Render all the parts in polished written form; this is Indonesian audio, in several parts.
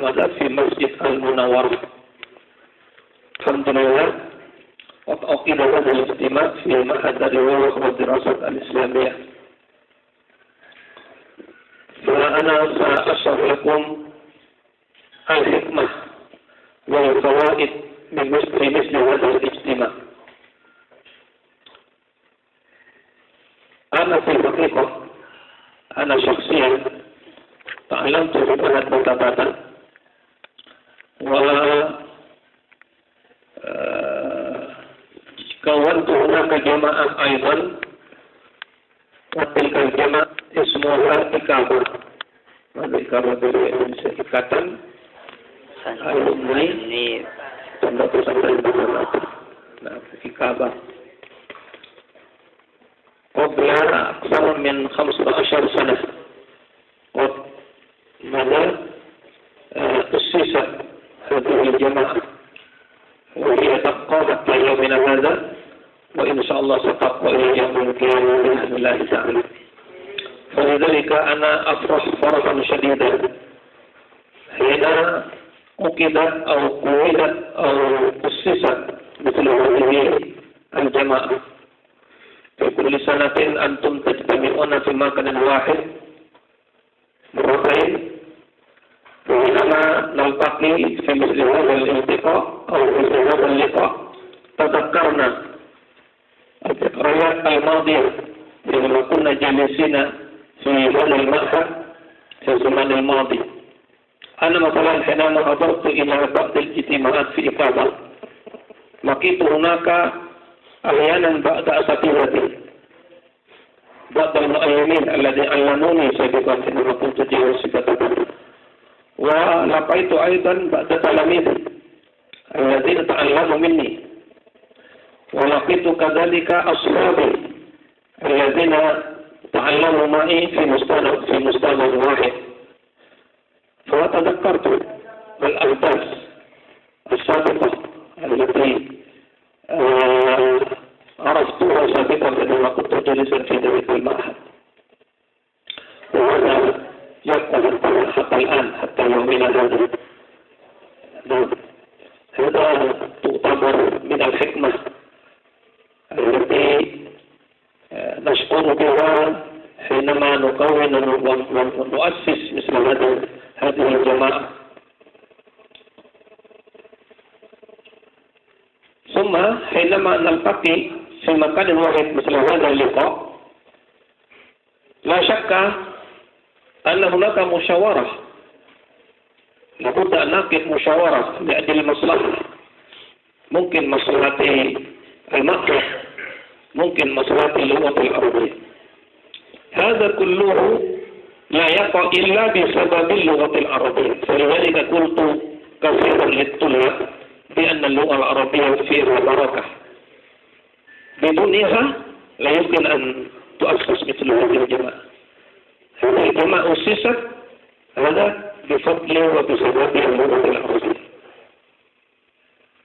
ماذا في مسجد المنور. الحمد لله قد أقيم هذا الاجتماع في معهد الرواية والدراسات الإسلامية. فأنا سأشرح لكم الحكمة والفوائد من مثل هذا الاجتماع. أنا في الحقيقة أنا شخصيا تعلمت لغة بتاتا كونت هناك جماعة أيضا، وتلك الجماعة اسمها إكابة. إكابة بالإنجليزية إكatan alumni pondok pesantren Barat. Nah, إكابة قبل أكثر من 15 سنة قد أسست هذه الجماعة، وهي تبقى حتى يومنا هذا، وإن شاء الله ستبقى إلى يوم القيامة بإذن الله تعالى. فلذلك أنا أفرح فرحا شديدا حين أُقِدت أو قُعِدت أو أسست مثل هذه الجماعة. في كل سنة أنتم تجتمعون في مكان واحد مرتين، وحينما نلتقي في مثل هذا الالتقاء أو مثل هذا اللقاء تذكرنا الذكريات الماضية لما كنا جالسين في هذا المعهد في الزمان الماضي. أنا مثلا حينما حضرت إلى بعض الاجتماعات في إكابة لقيت هناك أحيانا بعض أساتذتي، بعض المعلمين الذين علموني سابقا حينما كنت جالس في إكابة، ولقيت أيضا بعض تلاميذي الذين تعلموا مني، ولقيت كذلك أصحابي الذين تعلموا معي في مستوى واحد. فتذكرت الأحداث السابقة التي عرفتها سابقا عندما كنت جالسا في ذلك المعهد، وهذا يبقى حتى الآن حتى يومنا هذا. هذا تعتبر من الحكمة التي نشعر بها حينما نكون ونؤسس مثل هذه الجماعة. ثم حينما نلتقي في مكان واحد مثل هذا اللقاء لا شك أن هناك مشاورة، لابد أن نقف مشاورة لأجل المصلحة، ممكن مصلحة المكة، ممكن مصلحة اللغة العربية. هذا كله لا يقع إلا بسبب اللغة العربية. فلذلك قلت كثيرا للطلاب بأن اللغة العربية فيها بركة، بدونها لا يمكن أن تؤسس مثل هذه الجماعة. هذه الجماعة أسست هذا بفضل وبسبب اللغة العربية.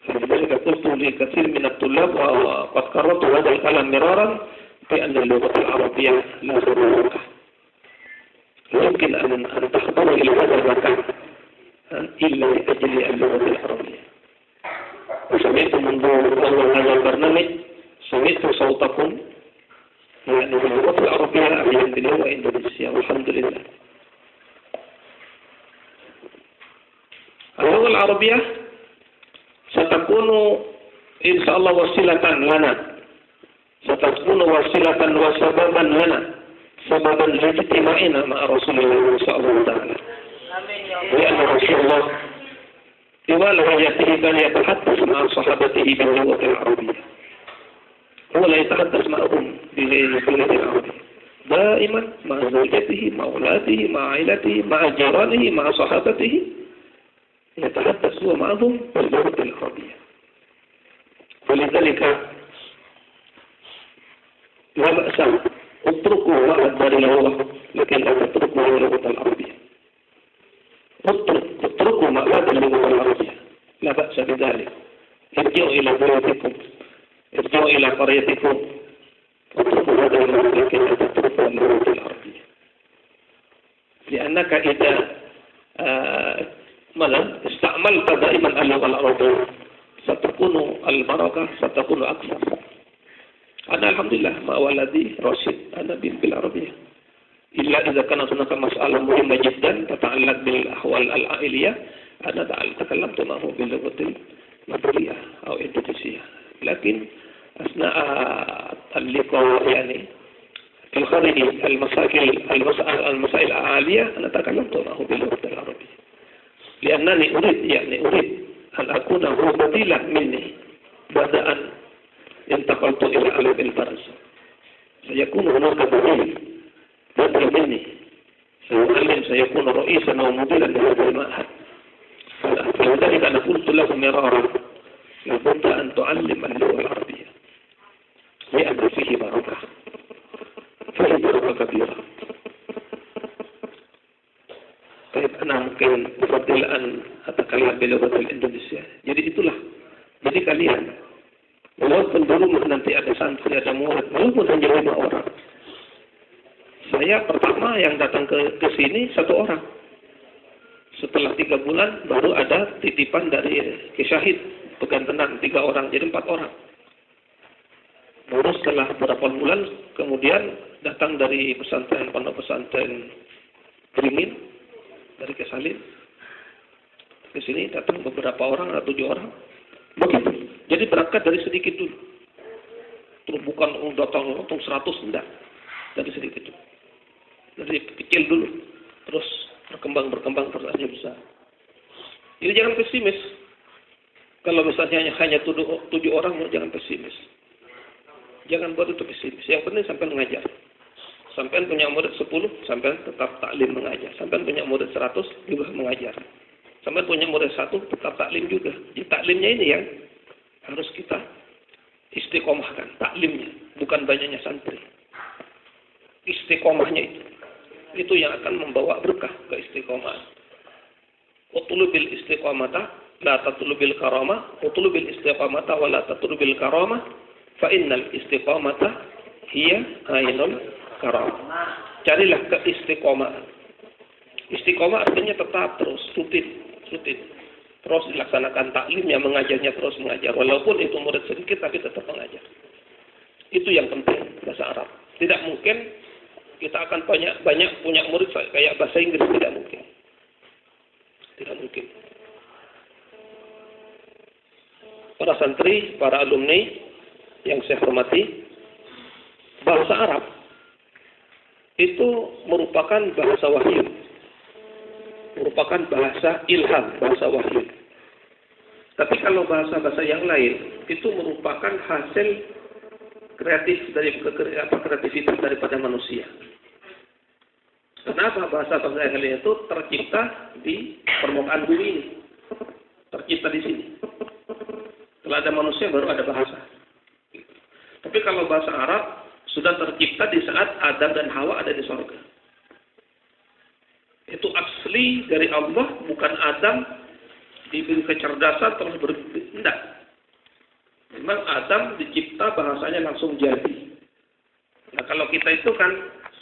فلذلك قلت لكثير من الطلاب وقد قررت هذا الكلام مرارا بأن اللغة العربية لا بركة، لا يمكن أن تحضر إلى هذا المكان إلا لأجل اللغة العربية. وسمعت منذ أول هذا البرنامج سمعت صوتكم يعني باللغة العربية الهندية وإندونيسيا، والحمد لله. اللغة العربية ستكون إن شاء الله وسيلة لنا، ستكون وسيلة وسببا لنا، سببا لاجتماعنا مع رسول الله صلى الله عليه وسلم. لأن رسول الله طوال حياته كان يتحدث مع صحابته باللغة العربية، هو لا يتحدث معهم باللغة العربية، دائما مع زوجته، مع أولاده، مع عائلته، مع جيرانه، مع صحابته، يتحدث هو معهم باللغة العربية. ولذلك لا بأس اتركوا معهد اللغة، لكن لا تتركوا اللغة العربية. اتركوا معهد اللغة العربية، لا بأس بذلك. ارجعوا إلى بلدكم، ارجعوا إلى قريتكم، اتركوا هذا المعهد، لكن لا تتركوا اللغة العربية. لأنك إذا Mana istamalta daiman al al-arabiyya satakunu al-barakah satakunu akthar. Ana alhamdulillah ma waladi rasyid ana bil arabiyyah. Illa idza kana hunaka mas'alah muhimmah jiddan tata'allaq bil ahwal al-ailiyah ana takallamtu ma'ahu bil lughatil madriyah atau indonesia. Lakin asna al-liqa yani في الخارج المسائل العالية أنا تكلمت معه باللغة العربية لأنني أريد أن أكون هو بديلا مني بعد أن انتقلت إلى علم الفرنس سيكون هناك بديل مني سيكون رئيسا ومديرا لهذا المعهد فلذلك أنا قلت له مرارا لابد أن تعلم اللغة العربية لأن فيه بركة كبيرة. طيب أنا mungkin أفضل أن أتكلم بلغة الإندونيسيا. Jadi itulah. Jadi kalian walaupun dulu nanti ada santri, ada murid, walaupun hanya 5 orang. Saya pertama yang datang ke sini 1 orang. Setelah 3 bulan baru ada titipan dari Kisyahid pegang tenang 3 orang, jadi 4 orang. Baru setelah beberapa bulan kemudian datang dari pesantren pondok pesantren Beringin dari Kesalin ke sini datang beberapa orang atau 7 orang begitu. Jadi berangkat dari sedikit dulu. Terus bukan datang 100 enggak. Dari sedikit dulu. Dari kecil dulu. Terus berkembang terus akhirnya besar. Jadi jangan pesimis. Kalau misalnya hanya 7 orang jangan pesimis. Jangan buat itu pesimis. Yang penting sampai mengajar. Sampai punya murid 10, sampai tetap taklim mengajar. Sampai punya murid 100 juga mengajar. Sampai punya murid 1 tetap taklim juga. Jadi taklimnya ini yang harus kita istiqomahkan. Taklimnya, bukan banyaknya santri. Istiqomahnya itu yang akan membawa berkah ke istiqomahan. Utulubil istiqomata, la tatulubil karamah. Utulubil istiqomata, wa la tatulubil karamah. Fa'innal istiqomata hiya ainul karamah. Carilah keistiqomahan. Istiqomah artinya tetap terus rutin. Terus dilaksanakan taklimnya, mengajarnya terus mengajar. Walaupun itu murid sedikit tapi tetap mengajar. Itu yang penting bahasa Arab. Tidak mungkin kita akan banyak punya murid kayak bahasa Inggris, tidak mungkin. Tidak mungkin. Para santri, para alumni yang saya hormati, bahasa Arab itu merupakan bahasa wahyu, merupakan bahasa ilham, bahasa wahyu. Tapi kalau bahasa-bahasa yang lain itu merupakan hasil kreativitas daripada manusia. Kenapa bahasa-bahasa yang lain itu tercipta di permukaan bumi ini, tercipta di sini. Setelah ada manusia baru ada bahasa. Tapi kalau bahasa Arab sudah tercipta di saat Adam dan Hawa ada di surga. Itu asli dari Allah, bukan Adam diberi kecerdasan terus tidak. Memang Adam dicipta bahasanya langsung jadi. Nah kalau kita itu kan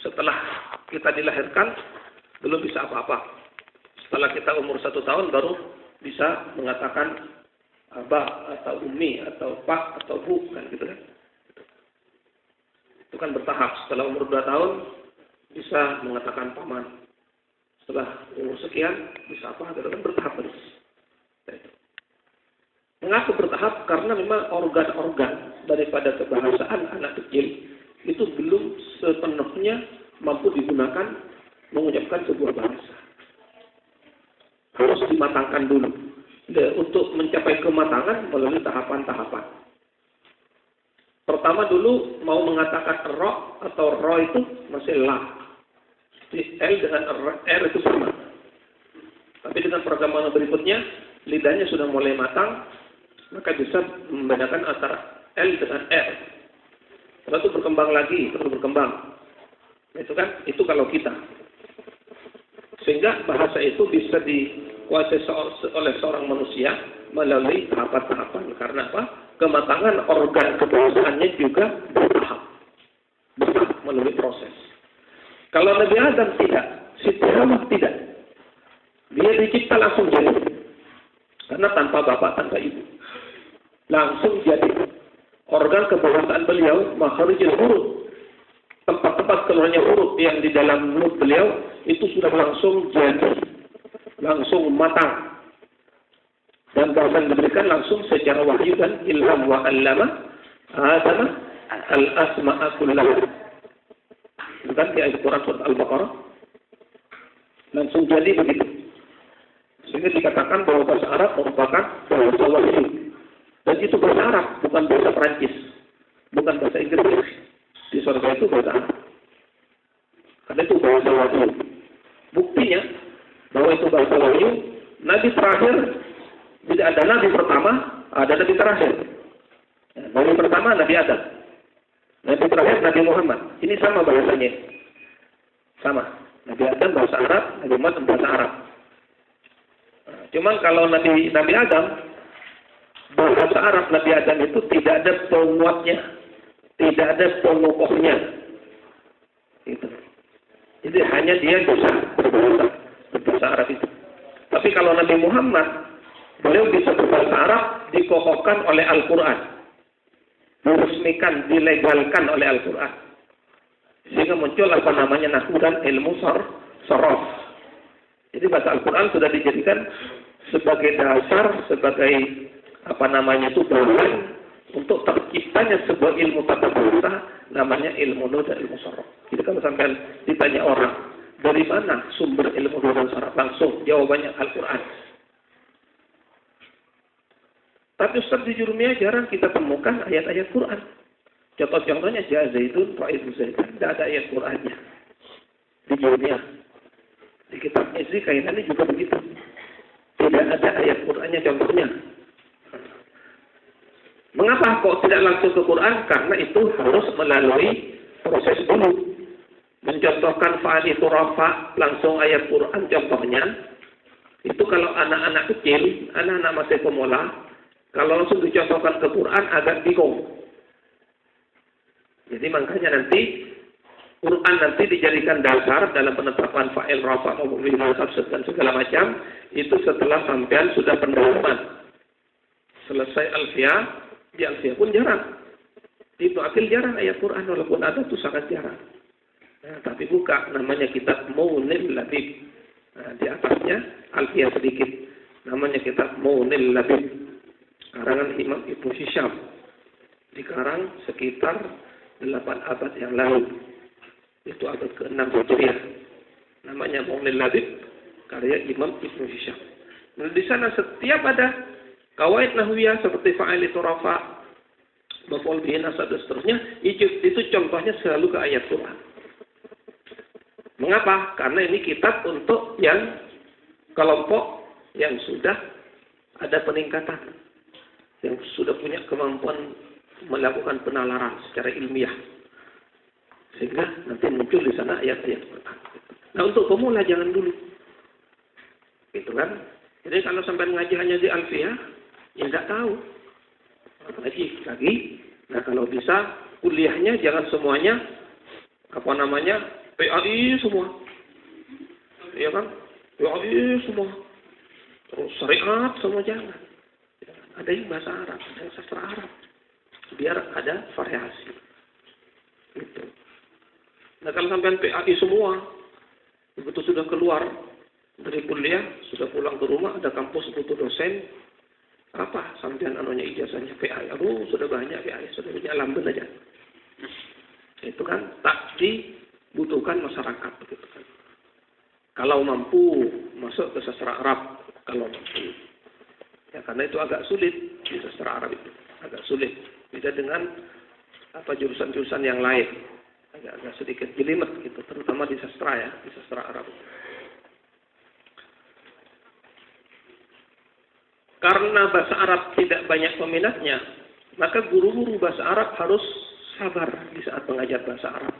setelah kita dilahirkan belum bisa apa-apa. Setelah kita umur 1 tahun baru bisa mengatakan abah atau umi atau pak atau bu kan gitu kan. Itu kan bertahap. Setelah umur 2 tahun bisa mengatakan paman. Setelah umur sekian bisa apa? Itu kan bertahap terus. Mengapa bertahap? Karena memang organ-organ daripada kebahasaan anak kecil itu belum sepenuhnya mampu digunakan mengucapkan sebuah bahasa. Harus dimatangkan dulu. Untuk mencapai kematangan melalui tahapan-tahapan. Pertama dulu mau mengatakan ro atau ro itu masih la. L dengan R itu sama. Tapi dengan perkembangan berikutnya lidahnya sudah mulai matang, maka bisa membedakan antara L dengan R. Setelah itu berkembang lagi, terus berkembang. Itu kan, itu kalau kita. Sehingga bahasa itu bisa dikuasai oleh seorang manusia melalui tahapan-tahapan. Karena apa? Kematangan organ kebahasaannya juga bertahap melalui proses. Kalau Nabi Adam tidak, Siti Hawa tidak. Dia dicipta langsung jadi. Karena tanpa bapak, tanpa ibu. Langsung jadi. Organ kebahasaan beliau, makharijul huruf. Tempat-tempat keluarnya huruf yang di dalam mulut beliau, itu sudah langsung jadi. Langsung matang. Dan bahasa yang diberikan langsung secara wahyu dan ilham wa allama Adam al-asma'a kullaha. Bukan di ayat Quran surat Al-Baqarah. Langsung jadi begitu. Sehingga dikatakan bahwa bahasa Arab merupakan bahasa wahyu. Dan itu bahasa Arab, bukan bahasa Perancis. Bukan bahasa Inggris. Di surga itu bahasa Arab. Karena itu bahasa wahyu. Buktinya bahwa itu bahasa wahyu, Nabi terakhir, tidak ada Nabi pertama, ada Nabi terakhir. Nabi pertama Nabi Adam. Nabi terakhir Nabi Muhammad. Ini sama bahasanya. Sama. Nabi Adam bahasa Arab, Nabi Muhammad bahasa Arab. Cuman kalau Nabi Adam, bahasa Arab Nabi Adam itu tidak ada penguatnya, tidak ada pengokohnya. Itu. Jadi hanya dia bisa berbahasa Arab itu. Tapi kalau Nabi Muhammad, beliau bisa berbahasa Arab dikokohkan oleh Al-Quran, diresmikan, dilegalkan oleh Al-Quran, sehingga muncul apa namanya nahwu dan ilmu sorof. Jadi bahasa Al-Quran sudah dijadikan sebagai dasar, sebagai apa namanya itu bahan untuk terciptanya sebuah ilmu tata bahasa, namanya ilmu nahwu dan ilmu sorof. Jadi kalau sampai ditanya orang, dari mana sumber ilmu nahwu dan sorof, langsung jawabannya Al-Quran. Tapi Ustaz di Jurumiyah jarang kita temukan ayat-ayat Quran. Contoh-contohnya Zaidun, Ra'idun Zaidun. Tidak ada ayat Qurannya di Jurumiyah. Di kitab Izzi kaitannya juga begitu. Tidak ada ayat Qurannya contohnya. Mengapa kok tidak langsung ke Quran? Karena itu harus melalui proses dulu. Mencontohkan fa'al itu rafa, langsung ayat Quran contohnya. Itu kalau anak-anak kecil, anak-anak masih pemula, kalau langsung dicontohkan ke Quran agak bingung. Jadi makanya nanti Quran nanti dijadikan dasar dalam penetapan fa'il rafa maupun fi'il nasab dan segala macam itu setelah sampean sudah pendalaman. Selesai Alfiyah, di Alfiyah pun jarang. Di Ibnu Aqil jarang ayat Quran, walaupun ada itu sangat jarang. Nah, tapi buka namanya kitab Mu'nil Labib. Nah, di atasnya Alfiyah sedikit. Namanya kitab Mu'nil Labib. Karangan Imam Ibnu Hisham. Dikarang sekitar 8 abad yang lalu. Itu abad ke-6 Hijriah. Namanya Mu'nil Labib, karya Imam Ibnu Hisham. Nah, di sana setiap ada kawaid nahwiyah seperti fa'il itu rafa, maf'ul bihi nasab dan seterusnya, itu contohnya selalu ke ayat Quran. Mengapa? Karena ini kitab untuk yang kelompok yang sudah ada peningkatan, yang sudah punya kemampuan melakukan penalaran secara ilmiah. Sehingga nanti muncul di sana ayat-ayat Quran. Nah, untuk pemula jangan dulu. Gitu kan? Jadi kalau sampai ngaji hanya di Alfiyah, ya nggak tahu. Apalagi lagi. Nah, kalau bisa kuliahnya jangan semuanya apa namanya PAI semua. Iya kan? PAI semua. Terus syariat semua jangan. Ada yang bahasa Arab, ada yang sastra Arab. Biar ada variasi. Gitu. Nah, kalau sampai PAI semua, begitu sudah keluar dari kuliah, sudah pulang ke rumah, ada kampus butuh dosen, apa sampean anunya ijazahnya PAI? Aduh, sudah banyak PAI, sudah banyak lamben aja. Itu kan tak dibutuhkan masyarakat begitu kan. Kalau mampu masuk ke sastra Arab, kalau mampu. Ya karena itu agak sulit di sastra Arab itu, agak sulit. Beda dengan apa jurusan-jurusan yang lain. Agak sedikit jelimet gitu, terutama di sastra ya, di sastra Arab. Karena bahasa Arab tidak banyak peminatnya, maka guru-guru bahasa Arab harus sabar di saat mengajar bahasa Arab.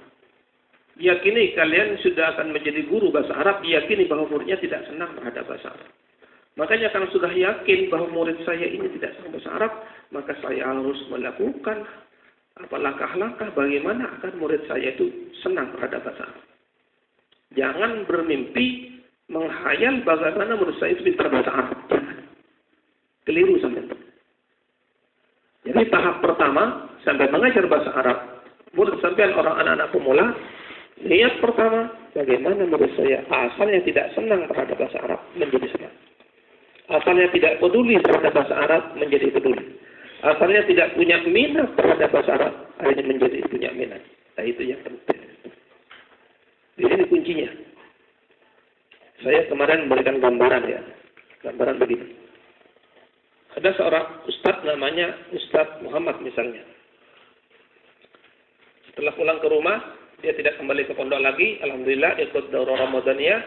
Yakini kalian sudah akan menjadi guru bahasa Arab, yakini bahwa muridnya tidak senang terhadap bahasa Arab. Makanya kalau sudah yakin bahwa murid saya ini tidak senang bahasa Arab, maka saya harus melakukan langkah-langkah bagaimana agar murid saya itu senang terhadap bahasa Arab. Jangan bermimpi menghayal bagaimana menurut saya itu pintar bahasa Arab. Keliru sampai itu. Jadi tahap pertama sampai mengajar bahasa Arab, menurut sampai orang anak-anak pemula, niat pertama bagaimana menurut saya asalnya tidak senang terhadap bahasa Arab menjadi senang. Asalnya tidak peduli terhadap bahasa Arab menjadi peduli. Asalnya tidak punya minat terhadap bahasa Arab akhirnya menjadi punya minat. Nah itu yang penting. Di sini kuncinya. Saya kemarin memberikan gambaran ya. Gambaran begini. Ada seorang ustadz namanya Ustadz Muhammad misalnya. Setelah pulang ke rumah, dia tidak kembali ke pondok lagi. Alhamdulillah ikut daurah Ramadaniyah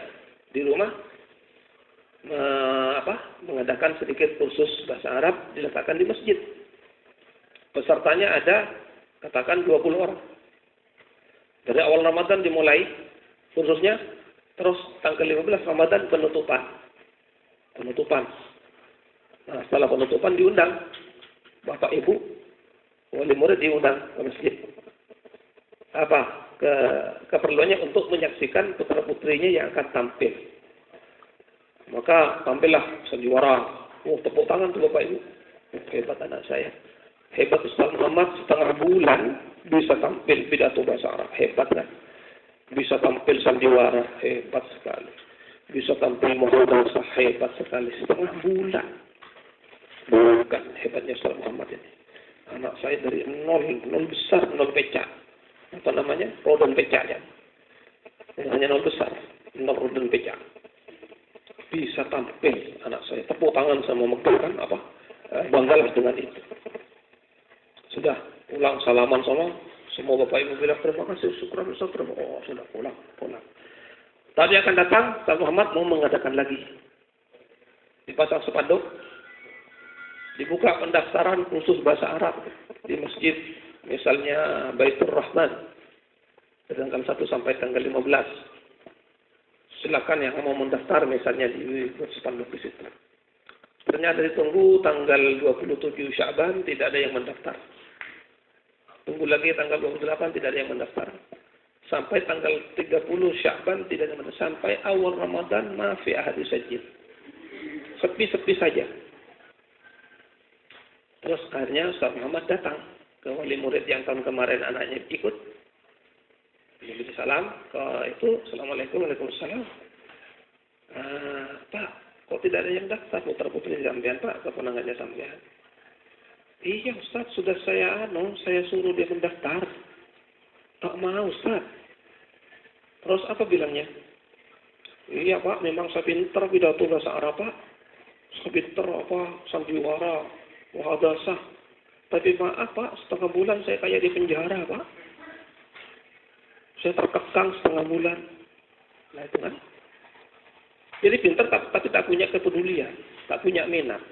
di rumah. Mengadakan sedikit kursus bahasa Arab diletakkan di masjid. Pesertanya ada katakan 20 orang. Dari awal Ramadan dimulai kursusnya, terus tanggal 15 Ramadan penutupan. Nah, setelah penutupan diundang Bapak Ibu wali murid diundang ke masjid. Keperluannya untuk menyaksikan putra-putrinya yang akan tampil. Maka tampillah sandiwara. Tepuk tangan tuh Bapak Ibu. Hebat anak saya. Hebat Ustaz Muhammad setengah bulan bisa tampil pidato bahasa Arab. Hebat kan? Bisa tampil sandiwara. Hebat sekali. Bisa tampil muhadzatsah. Hebat sekali. Setengah bulan. Bukan hebatnya Ustaz Muhammad ini. Anak saya dari nol besar, nol pecah. Apa namanya? Rodan pecahnya. Hanya nol besar, nol rodan pecah. Bisa tampil anak saya. Tepuk tangan sama megahkan banggalah dengan itu. Sudah pulang salaman sama semua Bapak Ibu bilang terima kasih, syukur. Oh sudah pulang. Tadi akan datang, Ustaz Muhammad mau mengadakan lagi. Dipasang spanduk, dibuka pendaftaran khusus bahasa Arab di masjid, misalnya Baitur Rahman, tanggal 1 sampai tanggal 15. Silakan yang mau mendaftar misalnya di spanduk di situ. Ternyata ditunggu tanggal 27 Sya'ban tidak ada yang mendaftar. Tunggu lagi tanggal 28 tidak ada yang mendaftar. Sampai tanggal 30 Sya'ban tidak ada yang mendaftar. Sampai awal Ramadan mafi ahadi sajid. Sepi-sepi saja. Terus akhirnya Ustaz Muhammad datang ke wali murid yang tahun kemarin anaknya ikut. Beri salam ke itu. Assalamualaikum, waalaikumsalam. Pak, kok tidak ada yang daftar putra-putri sampean Pak, keponangannya sampean? Iya Ustaz, sudah saya suruh dia mendaftar. Tak mau Ustaz. Terus apa bilangnya? Iya Pak, memang saya pintar pidato bahasa Arab Pak. Saya pintar sandiwara, muhadzatsah. Tapi maaf Pak, setengah bulan saya kayak di penjara Pak. Saya terkekang setengah bulan. Nah itu kan. Jadi pintar tapi tak punya kepedulian. Tak punya minat.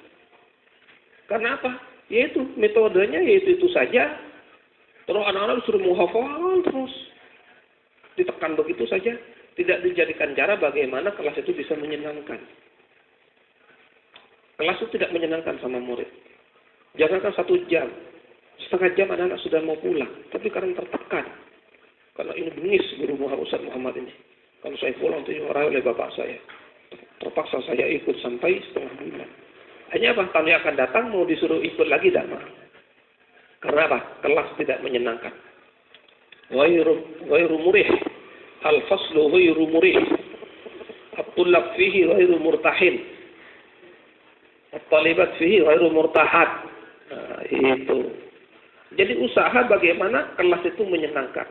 Karena apa? Yaitu metodenya itu saja. Terus anak-anak disuruh menghafal terus. Ditekan begitu saja. Tidak dijadikan cara bagaimana kelas itu bisa menyenangkan. Kelas itu tidak menyenangkan sama murid. Jangankan 1 jam. Setengah jam anak-anak sudah mau pulang. Tapi karena tertekan. Karena ini bengis guru Ustaz Muhammad ini. Kalau saya pulang itu dimarahi oleh bapak saya. Terpaksa saya ikut sampai setengah bulan. Hanya apa? Tahun yang akan datang mau disuruh ikut lagi tidak mau. Karena apa? Kelas tidak menyenangkan. Ghairu murih. Al-faslu ghairu murih. At-tullab fihi ghairu murtahin. At-talibat fihi ghairu murtahat. Nah, itu. Jadi usaha bagaimana kelas itu menyenangkan.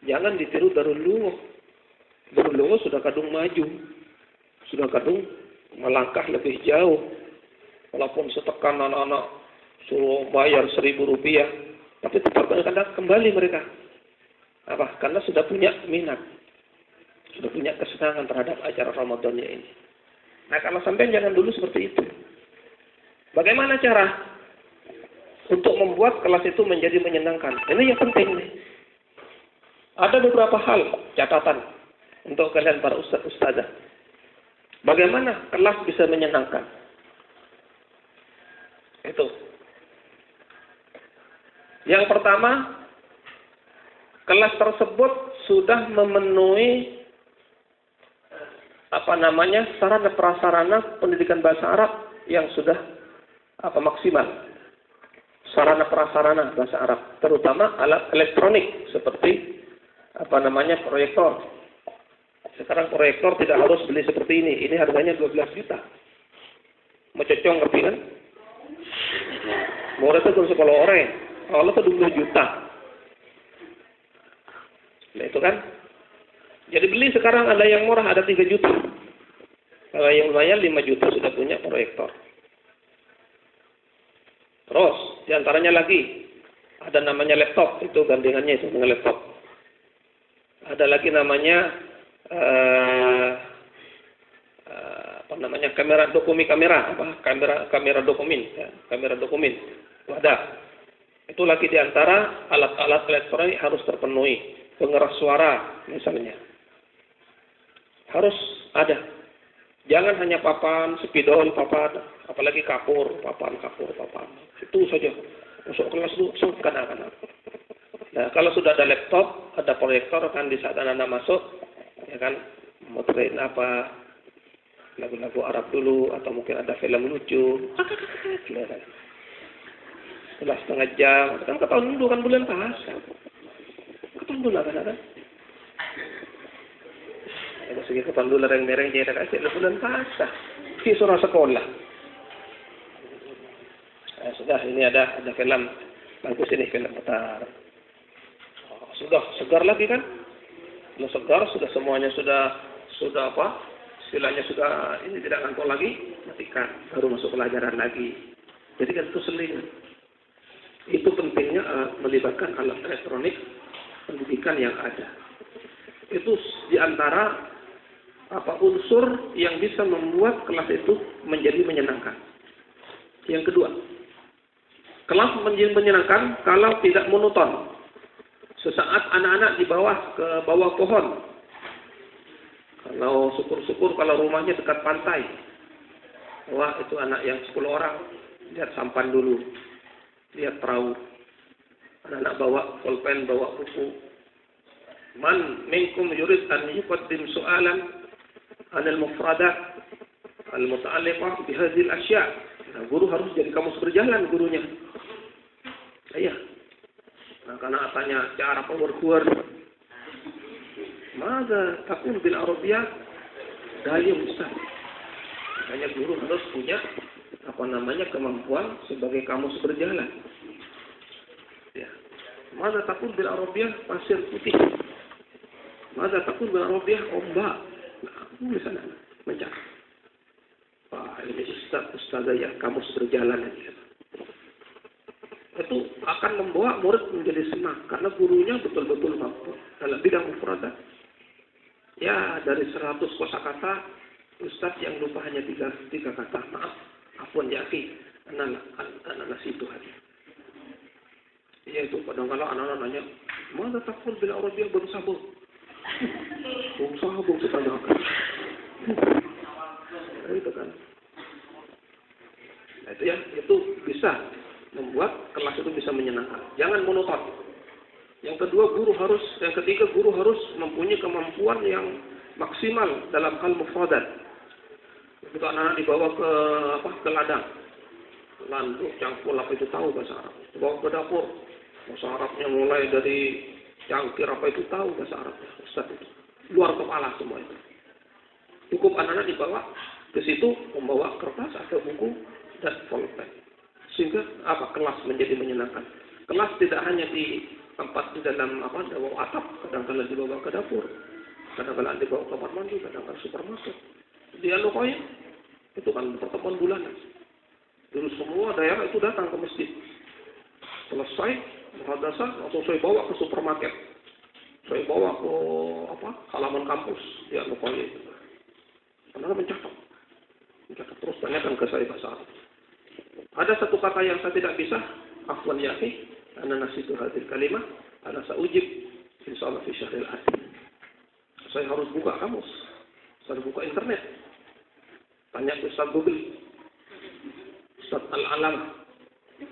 Jangan ditiru Darul Lughah. Darul Lughah sudah kadung maju. Sudah kadung melangkah lebih jauh. Walaupun setekan anak-anak suruh bayar Rp1.000, tapi tetap akan kembali mereka. Apa? Karena sudah punya minat. Sudah punya kesenangan terhadap acara Ramadannya ini. Nah, kalau sampai jangan dulu seperti itu. Bagaimana cara untuk membuat kelas itu menjadi menyenangkan? Ini yang penting nih. Ada beberapa hal catatan untuk kalian para ustazah. Bagaimana kelas bisa menyenangkan? Itu. Yang pertama, kelas tersebut sudah memenuhi sarana prasarana pendidikan bahasa Arab yang sudah maksimal. Sarana prasarana bahasa Arab, terutama alat elektronik seperti proyektor. Sekarang proyektor tidak harus beli seperti ini. Ini harganya 12 juta. Mecocong ngerti kan? Murah itu sekolah orang. Kalau itu 20 juta. Nah itu kan. Jadi beli sekarang ada yang murah, ada 3 juta. Kalau yang lumayan 5 juta sudah punya proyektor. Terus, diantaranya lagi, ada namanya laptop, itu gandengannya itu dengan laptop. Ada lagi namanya, kamera dokumen. Itu ada. Itu lagi diantara alat-alat elektronik harus terpenuhi. Pengeras suara, misalnya. Harus ada. Jangan hanya papan, spidol, papan, apalagi kapur. Itu saja. Masuk kelas itu kadang-kadang. Nah, kalau sudah ada laptop, ada proyektor, kan di saat anak-anak masuk, ya kan, muterin lagu-lagu Arab dulu, atau mungkin ada film lucu. Setelah setengah jam, kan ketahuan dulu kan bulan puasa. Ketahuan dulu kan. Kalau segi ketahuan dulu mereng-mereng jadi kasih bulan puasa. Di surah sekolah. Sudah, ini ada film bagus ini, film putar. Sudah segar lagi kan? Sudah segar, sudah semuanya sudah istilahnya sudah ini tidak ngantuk lagi, matikan, baru masuk pelajaran lagi. Jadi kan itu seling. Itu pentingnya melibatkan alat elektronik pendidikan yang ada. Itu diantara unsur yang bisa membuat kelas itu menjadi menyenangkan. Yang kedua, kelas menjadi menyenangkan kalau tidak monoton. Sesaat anak-anak dibawa ke bawah pohon. Kalau syukur-syukur kalau rumahnya dekat pantai. Wah, itu anak yang 10 orang. Lihat sampan dulu. Lihat perahu. Anak-anak bawa pulpen, bawa buku. Man minkum yurid an yuqaddim su'alan anil mufradat al-muta'alliqah bihadhil asya'. Nah, guru harus jadi kamus berjalan gurunya. Iya. Nah, karena tanya cara power. Maka takun bil Arabiyah daya Ustaz. Makanya guru harus punya kemampuan sebagai kamus berjalan. Ya. Maka takun bil Arabiyah pasir putih. Maka takun bil Arabiyah ombak. Nah, misalnya mencari. Wah, ini Ustazah ya kamus berjalan aja. Itu akan membawa murid menjadi senang karena gurunya betul-betul mampu dalam bidang mufradat. Ya, dari 100 kosakata Ustaz yang lupa hanya 3 kata. Maaf, afwan ya akhi, anak itu hanya. Ya itu kadang-kadang anak-anak nanya, "Mana takun bil Arabiyah bang sabung?" Bang sabung ditanyakan. Itu kan. Nah, itu ya, itu bisa membuat kelas itu bisa menyenangkan. Jangan monoton. Yang ketiga guru harus mempunyai kemampuan yang maksimal dalam hal mufradat. Begitu anak-anak dibawa ke ladang, landuk, cangkul, apa itu tahu bahasa Arab. Dibawa ke dapur, bahasa Arabnya mulai dari cangkir apa itu tahu bahasa Arabnya. Ustaz itu luar kepala semua itu. Cukup anak-anak dibawa ke situ membawa kertas atau buku dan pulpen. Sehingga kelas menjadi menyenangkan. Kelas tidak hanya di tempat di dalam bawah atap, kadang-kadang dibawa ke dapur, kadang-kadang dibawa ke kamar mandi, kadang-kadang supermarket. Di Al-Qoyim itu kan pertemuan bulanan. Dulu semua daerah itu datang ke masjid. Selesai muhadasah, langsung saya bawa ke supermarket. Saya bawa ke halaman kampus di Al-Qoyim. Karena mencatat terus tanyakan ke saya bahasa Arab. Ada satu kata yang saya tidak bisa, afwan ya akhi, ana nasitu hadhihi kalimah, ana saujib insyaallah fi syahril akhir. Saya harus buka kamus. Saya buka internet. Tanya ke Ustaz Google. Ustaz Al-Alam.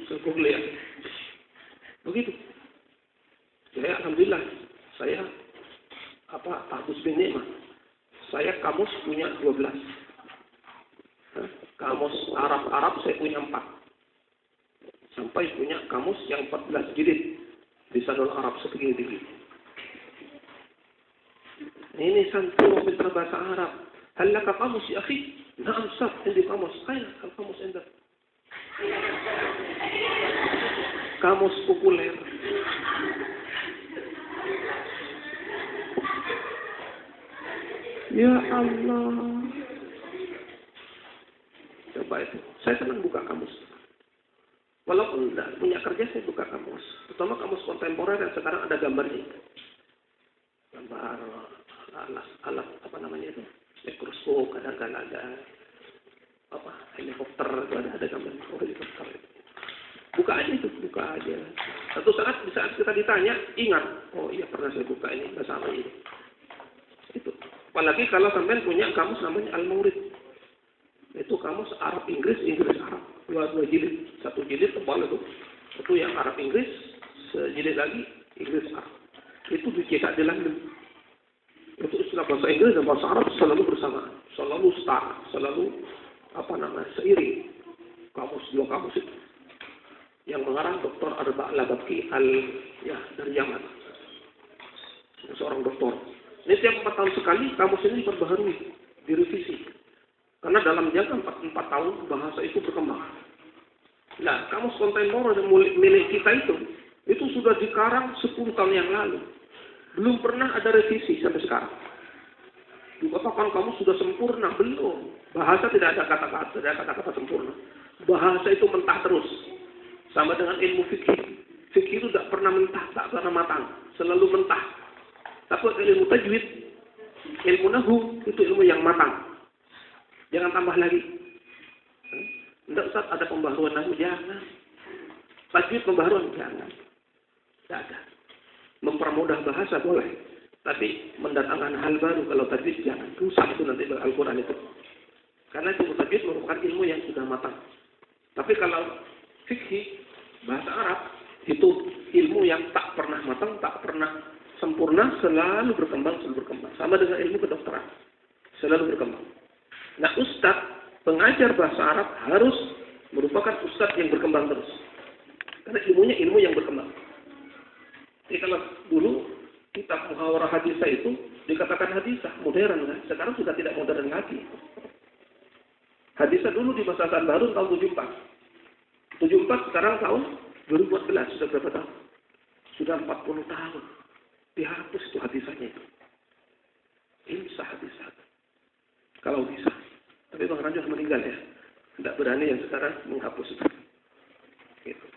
Ustaz Google ya. Begitu. Jadi alhamdulillah saya tahbus bin nikmah. saya kamus punya 12. Kamus Arab saya punya 4. Sampai punya kamus yang 14 jilid. Lisanul Arab segini-gini. Ini santun pintar bahasa Arab. Hal laka kamus ya akhi? Na'am sab, hindi kamus. Aina kamus indak. Kamus populer. Ya Allah. Coba itu. Saya senang buka kamus. Walaupun tidak punya kerja, saya buka kamus. Terutama kamus kontemporer yang sekarang ada gambarnya. Gambar alat apa namanya itu? Mikroskop, kadang-kadang ada apa? Helikopter, ada gambar helikopter. Buka aja itu, buka aja. Satu saat di saat kita ditanya, ingat, oh iya pernah saya buka ini bahasa apa ini. Itu. Apalagi kalau sampai punya kamus namanya Al-Maurid. Itu kamus Arab Inggris, Inggris Arab. Dua jilid, satu jilid tebal itu yang Arab Inggris, sejilid lagi Inggris Arab. Itu dicetak di London. Itu istilah bahasa Inggris dan bahasa Arab selalu bersamaan, selalu setara, selalu seiring. Dua kamus itu. Yang mengarang Dr. Arba Labaki dari Yaman. Seorang doktor. Ini tiap 4 tahun sekali kamus ini diperbaharui, direvisi. Karena dalam jangka 4 tahun bahasa itu berkembang. Nah, kamus kontemporer yang milik kita itu sudah dikarang 10 tahun yang lalu. Belum pernah ada revisi sampai sekarang. Dikatakan kamu sudah sempurna, belum. Bahasa tidak ada kata-kata sempurna. Bahasa itu mentah terus. Sama dengan ilmu fikih. Fikih itu tidak pernah mentah, tak pernah matang. Selalu mentah. Tapi ilmu tajwid, ilmu nahwu, itu ilmu yang matang. Jangan tambah lagi. Tidak Ustaz, ada pembaharuan nahwu, jangan. Tajwid pembaharuan, jangan. Tidak ada. Mempermudah bahasa boleh. Tapi mendatangkan hal baru kalau tajwid jangan. Rusak itu nanti Al-Quran itu. Karena itu tajwid merupakan ilmu yang sudah matang. Tapi kalau fikih, bahasa Arab, itu ilmu yang tak pernah matang, tak pernah sempurna, selalu berkembang. Sama dengan ilmu kedokteran. Selalu berkembang. Nah, ustadz, pengajar bahasa Arab harus merupakan ustadz yang berkembang terus. Karena ilmunya ilmu yang berkembang. Jadi kalau dulu kitab Muhawarah Hadisah itu dikatakan hadisah, modern kan? Sekarang sudah tidak modern lagi. Hadisah dulu di masa Hasan Baru tahun 74. 74 sekarang tahun 2014, sudah berapa tahun? Sudah 40 tahun. Dihapus itu hadisahnya itu. Insya hadisah. Kalau bisa. Tapi Bang Ranjau meninggal ya. Tidak berani yang sekarang menghapus itu. Gitu.